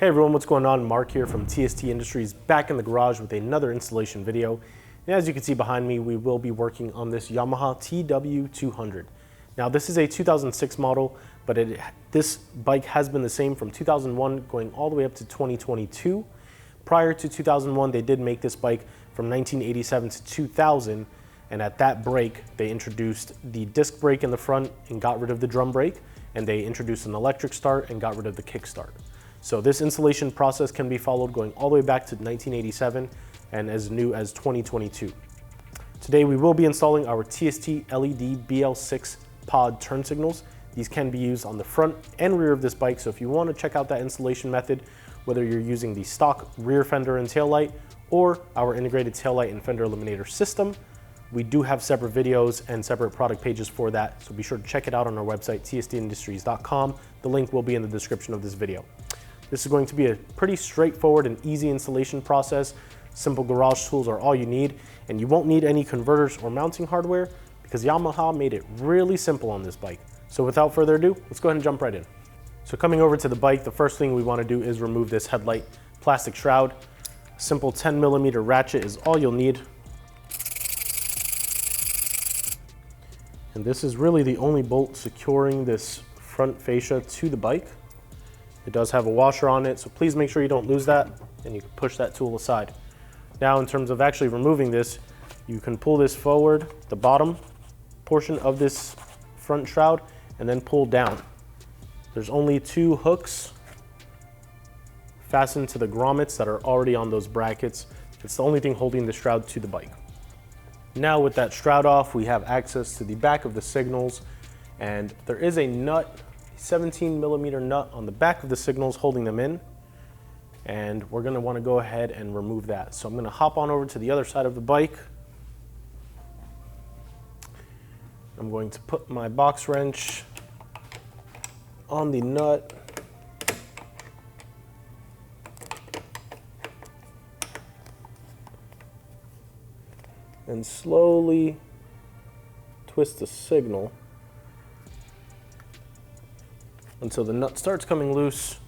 Hey everyone, what's going on? Mark here from TST Industries, back in the garage with another installation video. And as you can see behind me, we will be working on this Yamaha TW200. Now this is a 2006 model, but this bike has been the same from 2001 going all the way up to 2022. Prior to 2001, they did make this bike from 1987 to 2000, and at that break, they introduced the disc brake in the front and got rid of the drum brake, and they introduced an electric start and got rid of the kick start. So this installation process can be followed going all the way back to 1987 and as new as 2022. Today we will be installing our TST LED BL6 pod turn signals. These can be used on the front and rear of this bike, so if you want to check out that installation method, whether you're using the stock rear fender and tail light or our integrated tail light and fender eliminator system, we do have separate videos and separate product pages for that, so be sure to check it out on our website, tstindustries.com. The link will be in the description of this video. This is going to be a pretty straightforward and easy installation process. Simple garage tools are all you need, and you won't need any converters or mounting hardware because Yamaha made it really simple on this bike. So without further ado, let's go ahead and jump right in. So coming over to the bike, the first thing we want to do is remove this headlight plastic shroud. A simple 10mm ratchet is all you'll need. And this is really the only bolt securing this front fascia to the bike. It does have a washer on it, so please make sure you don't lose that, and you can push that tool aside. Now in terms of actually removing this, you can pull this forward, the bottom portion of this front shroud, and then pull down. There's only two hooks fastened to the grommets that are already on those brackets. It's the only thing holding the shroud to the bike. Now with that shroud off, we have access to the back of the signals, and there is a nut, 17mm nut on the back of the signals holding them in, and we're going to want to go ahead and remove that. So I'm going to hop on over to the other side of the bike. I'm going to put my box wrench on the nut, and slowly twist the signal until the nut starts coming loose.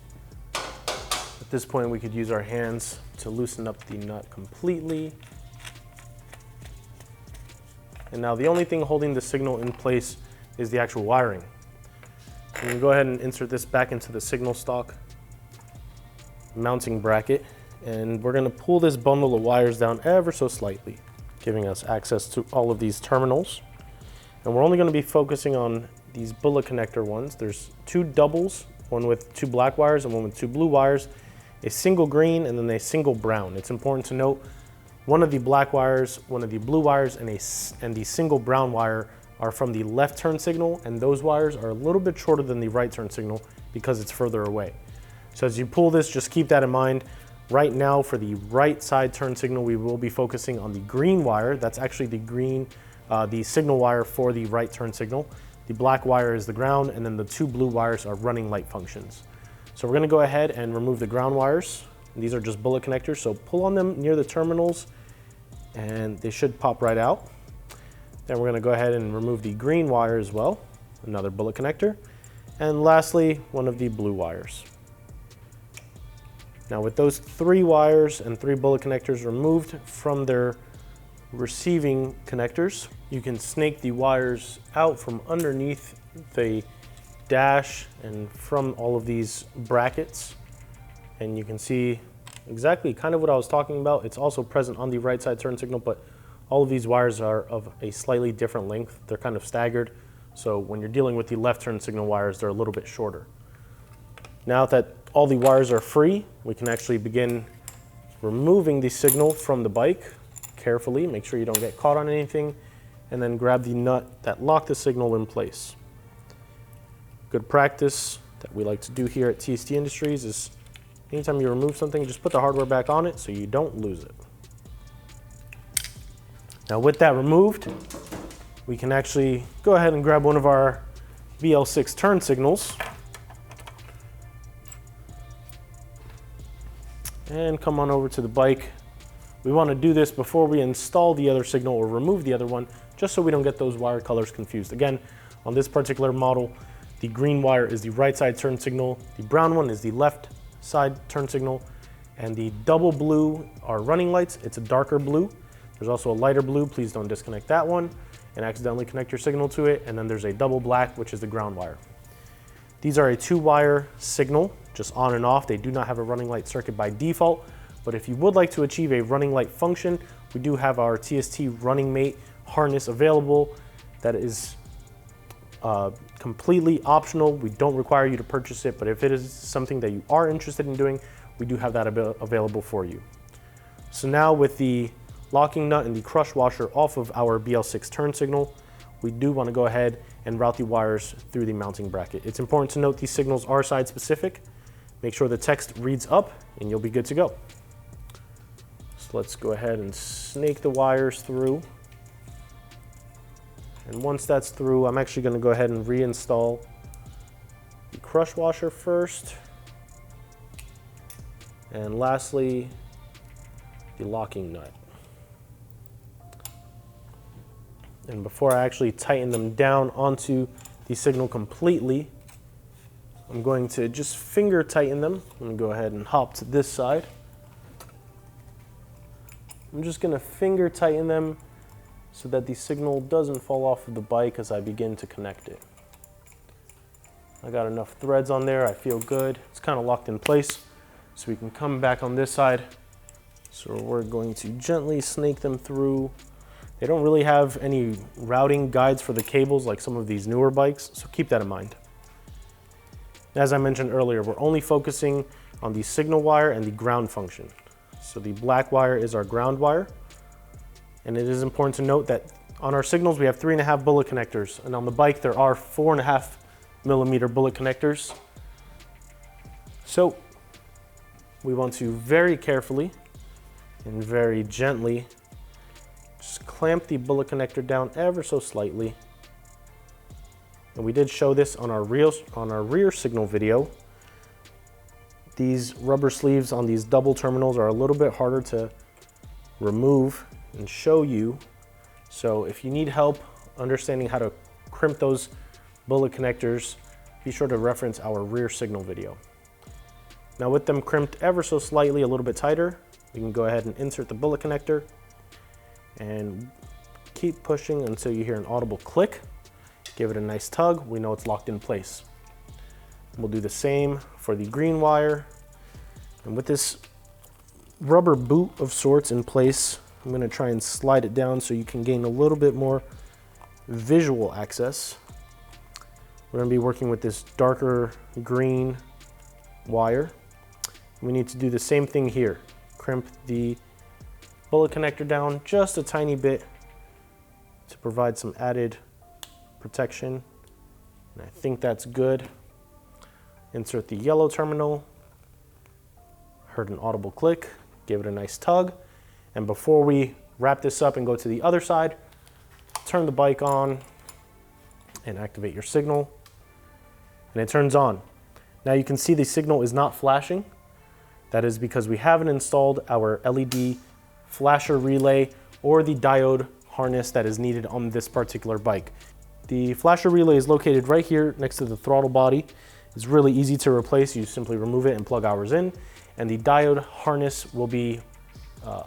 At this point, we could use our hands to loosen up the nut completely. And now the only thing holding the signal in place is the actual wiring. I'm going to go ahead and insert this back into the signal stock mounting bracket, and we're going to pull this bundle of wires down ever so slightly, giving us access to all of these terminals. And we're only going to be focusing on these bullet connector ones. There's two doubles, one with two black wires and one with two blue wires, a single green and then a single brown. It's important to note one of the black wires, one of the blue wires, and the single brown wire are from the left turn signal, and those wires are a little bit shorter than the right turn signal because it's further away. So as you pull this, just keep that in mind. Right now for the right side turn signal, we will be focusing on the green wire. That's actually the green, the signal wire for the right turn signal. The black wire is the ground, and then the two blue wires are running light functions. So we're going to go ahead and remove the ground wires. These are just bullet connectors, so pull on them near the terminals and they should pop right out. Then we're going to go ahead and remove the green wire as well, another bullet connector. And lastly, one of the blue wires. Now with those three wires and three bullet connectors removed from their receiving connectors, you can snake the wires out from underneath the dash and from all of these brackets, and you can see exactly kind of what I was talking about. It's also present on the right side turn signal, but all of these wires are of a slightly different length. They're kind of staggered, so when you're dealing with the left turn signal wires, they're a little bit shorter. Now that all the wires are free, we can actually begin removing the signal from the bike carefully. Make sure you don't get caught on anything, and then grab the nut that locked the signal in place. Good practice that we like to do here at TST Industries is anytime you remove something, just put the hardware back on it so you don't lose it. Now with that removed, we can actually go ahead and grab one of our BL6 turn signals and come on over to the bike. We want to do this before we install the other signal or remove the other one, just so we don't get those wire colors confused. Again, on this particular model, the green wire is the right side turn signal, the brown one is the left side turn signal, and the double blue are running lights. It's a darker blue. There's also a lighter blue. Please don't disconnect that one and accidentally connect your signal to it. And then there's a double black, which is the ground wire. These are a 2-wire signal, just on and off. They do not have a running light circuit by default, but if you would like to achieve a running light function, we do have our TST running mate harness available. That is completely optional. We don't require you to purchase it, but if it is something that you are interested in doing, we do have that available for you. So now with the locking nut and the crush washer off of our BL6 turn signal, we do want to go ahead and route the wires through the mounting bracket. It's important to note these signals are side specific. Make sure the text reads up and you'll be good to go. So let's go ahead and snake the wires through. And once that's through, I'm actually going to go ahead and reinstall the crush washer first. And lastly, the locking nut. And before I actually tighten them down onto the signal completely, I'm going to just finger tighten them. I'm going to go ahead and hop to this side. I'm just going to finger tighten them so that the signal doesn't fall off of the bike as I begin to connect it. I got enough threads on there. I feel good. It's kind of locked in place. So we can come back on this side. So we're going to gently snake them through. They don't really have any routing guides for the cables like some of these newer bikes, so keep that in mind. As I mentioned earlier, we're only focusing on the signal wire and the ground function. So the black wire is our ground wire. And it is important to note that on our signals, we have 3.5 bullet connectors. And on the bike, there are 4.5 millimeter bullet connectors. So we want to very carefully and very gently just clamp the bullet connector down ever so slightly. And we did show this on our rear signal video. These rubber sleeves on these double terminals are a little bit harder to remove and show you. So if you need help understanding how to crimp those bullet connectors, be sure to reference our rear signal video. Now with them crimped ever so slightly, a little bit tighter, we can go ahead and insert the bullet connector and keep pushing until you hear an audible click. Give it a nice tug. We know it's locked in place. We'll do the same for the green wire. And with this rubber boot of sorts in place, I'm going to try and slide it down so you can gain a little bit more visual access. We're going to be working with this darker green wire. We need to do the same thing here. Crimp the bullet connector down just a tiny bit to provide some added protection. And I think that's good. Insert the yellow terminal. Heard an audible click. Give it a nice tug. And before we wrap this up and go to the other side, turn the bike on and activate your signal. And it turns on. Now you can see the signal is not flashing. That is because we haven't installed our LED flasher relay or the diode harness that is needed on this particular bike. The flasher relay is located right here next to the throttle body. It's really easy to replace. You simply remove it and plug ours in. And the diode harness will be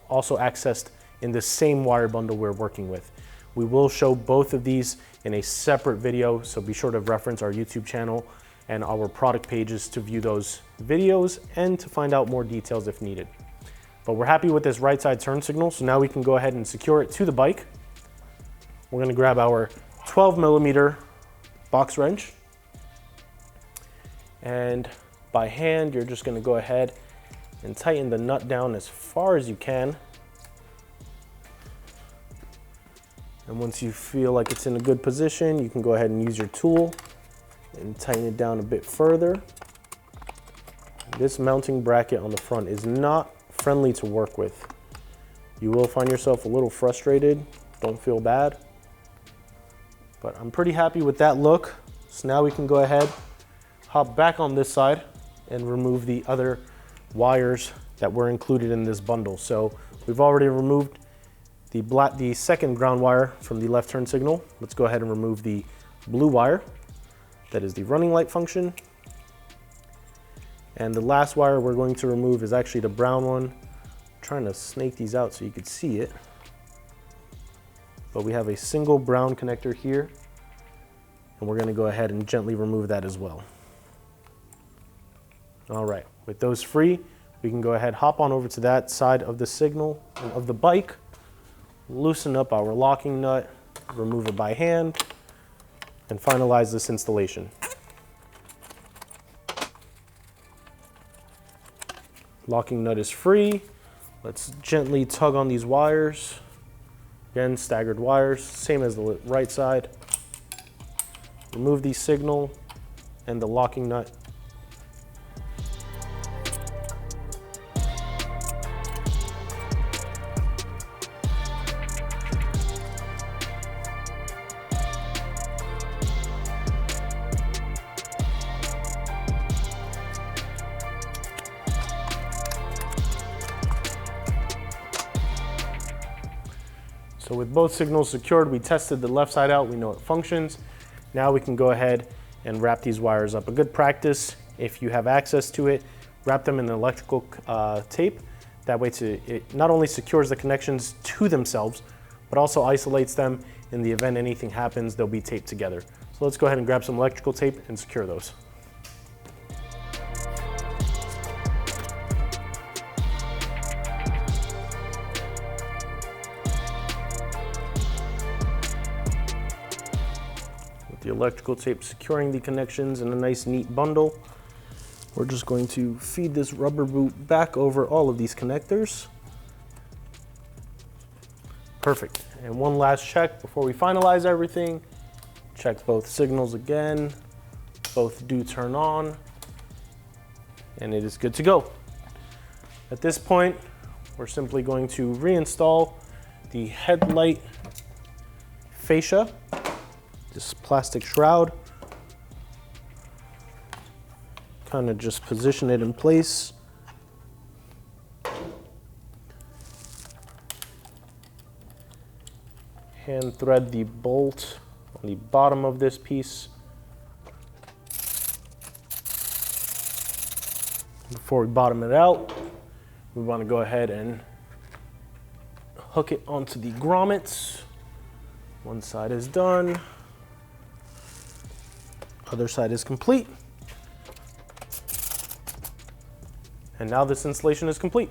also accessed in the same wire bundle we're working with. We will show both of these in a separate video, so be sure to reference our YouTube channel and our product pages to view those videos and to find out more details if needed. But we're happy with this right side turn signal, so now we can go ahead and secure it to the bike. We're gonna grab our 12 millimeter box wrench, and by hand, you're just gonna go ahead and tighten the nut down as far as you can. And once you feel like it's in a good position, you can go ahead and use your tool and tighten it down a bit further. This mounting bracket on the front is not friendly to work with. You will find yourself a little frustrated. Don't feel bad. But I'm pretty happy with that look. So now we can go ahead, hop back on this side and remove the other wires that were included in this bundle. So we've already removed the second ground wire from the left turn signal. Let's go ahead and remove the blue wire. That is the running light function. And the last wire we're going to remove is actually the brown one. I'm trying to snake these out so you could see it. But we have a single brown connector here, and we're going to go ahead and gently remove that as well. All right, with those free, we can go ahead, hop on over to that side of the signal of the bike, loosen up our locking nut, remove it by hand, and finalize this installation. Locking nut is free. Let's gently tug on these wires. Again, staggered wires, same as the right side. Remove the signal and the locking nut. So with both signals secured, we tested the left side out, we know it functions. Now we can go ahead and wrap these wires up. A good practice, if you have access to it, wrap them in electrical tape. That way it not only secures the connections to themselves, but also isolates them. In the event anything happens, they'll be taped together. So let's go ahead and grab some electrical tape and secure those. The electrical tape securing the connections in a nice neat bundle. We're just going to feed this rubber boot back over all of these connectors. Perfect. And one last check before we finalize everything. Check both signals again. Both do turn on, and it is good to go. At this point, we're simply going to reinstall the headlight fascia, this plastic shroud. Kind of just position it in place. Hand thread the bolt on the bottom of this piece. Before we bottom it out, we want to go ahead and hook it onto the grommets. One side is done. Other side is complete. And now this installation is complete.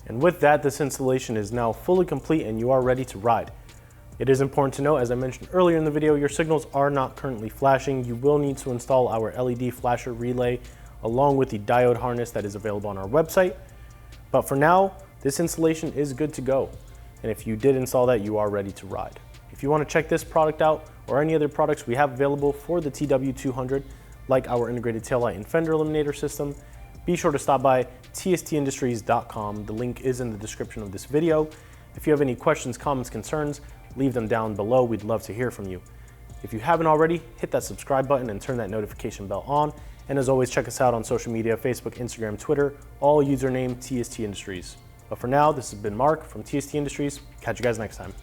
And with that, this installation is now fully complete and you are ready to ride. It is important to note, as I mentioned earlier in the video, your signals are not currently flashing. You will need to install our LED flasher relay along with the diode harness that is available on our website. But for now, this installation is good to go. And if you did install that, you are ready to ride. If you want to check this product out or any other products we have available for the TW200, like our integrated taillight and fender eliminator system, be sure to stop by tstindustries.com. The link is in the description of this video. If you have any questions, comments, concerns, leave them down below. We'd love to hear from you. If you haven't already, hit that subscribe button and turn that notification bell on. And as always, check us out on social media, Facebook, Instagram, Twitter, all username TST Industries. But for now, this has been Mark from TST Industries. Catch you guys next time.